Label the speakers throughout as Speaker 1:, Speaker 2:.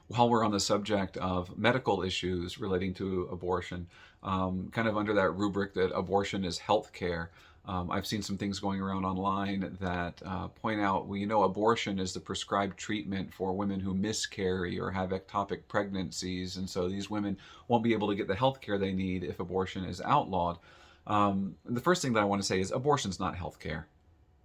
Speaker 1: While we're on the subject of medical issues relating to abortion, kind of under that rubric that abortion is health care, I've seen some things going around online that point out, well, abortion is the prescribed treatment for women who miscarry or have ectopic pregnancies, and so these women won't be able to get the health care they need if abortion is outlawed. The first thing that I want to say is abortion's not health care.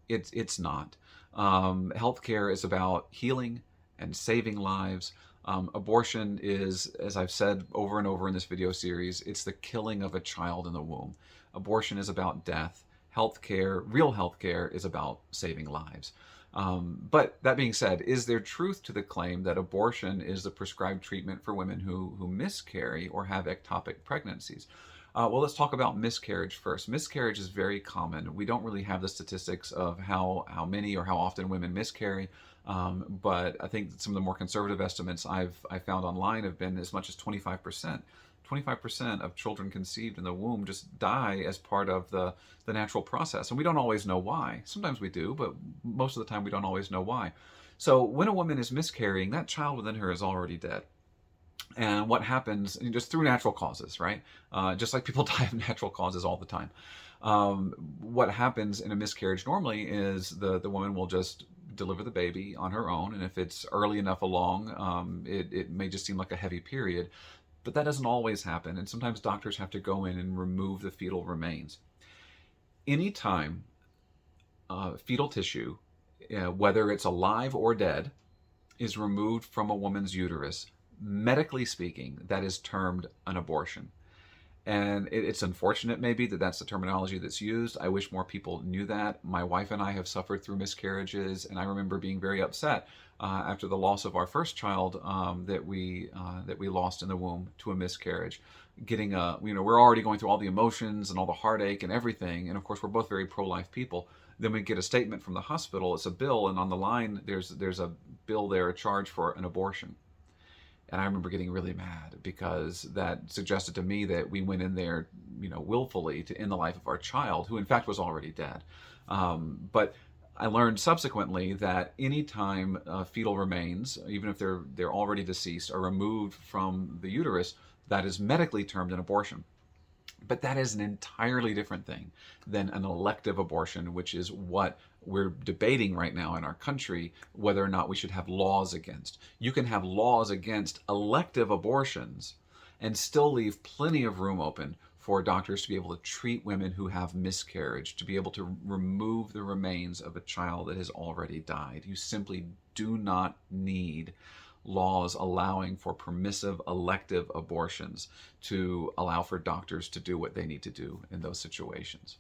Speaker 1: It's not. Healthcare is about healing and saving lives. Abortion is, as I've said over and over in this video series, it's the killing of a child in the womb. Abortion is about death. Healthcare, real healthcare, is about saving lives. But that being said, is there truth to the claim that abortion is the prescribed treatment for women who miscarry or have ectopic pregnancies? Well, let's talk about miscarriage first. Miscarriage is very common. We don't really have the statistics of how many or how often women miscarry, but I think some of the more conservative estimates I found online have been as much as 25%. 25% of children conceived in the womb just die as part of the natural process. And we don't always know why. Sometimes we do, but most of the time we don't always know why. So when a woman is miscarrying, that child within her is already dead. And what happens just through natural causes, right? Just like people die of natural causes all the time. What happens in a miscarriage normally is the woman will just deliver the baby on her own, and if it's early enough along, it may just seem like a heavy period, but that doesn't always happen, and sometimes doctors have to go in and remove the fetal remains. Anytime fetal tissue, whether it's alive or dead, is removed from a woman's uterus, medically speaking, that is termed an abortion. And it's unfortunate maybe that that's the terminology that's used. I wish more people knew that. My wife and I have suffered through miscarriages, and I remember being very upset after the loss of our first child that we lost in the womb to a miscarriage. Getting we're already going through all the emotions and all the heartache and everything, and of course we're both very pro-life people. Then we get a statement from the hospital. It's a bill, and on the line there's a bill there, a charge for an abortion. And I remember getting really mad because that suggested to me that we went in there, willfully to end the life of our child, who in fact was already dead. But I learned subsequently that anytime fetal remains, even if they're already deceased, are removed from the uterus, that is medically termed an abortion. But that is an entirely different thing than an elective abortion, which is what we're debating right now in our country, whether or not we should have laws against. You can have laws against elective abortions and still leave plenty of room open for doctors to be able to treat women who have miscarriage, to be able to remove the remains of a child that has already died. You simply do not need laws allowing for permissive elective abortions to allow for doctors to do what they need to do in those situations.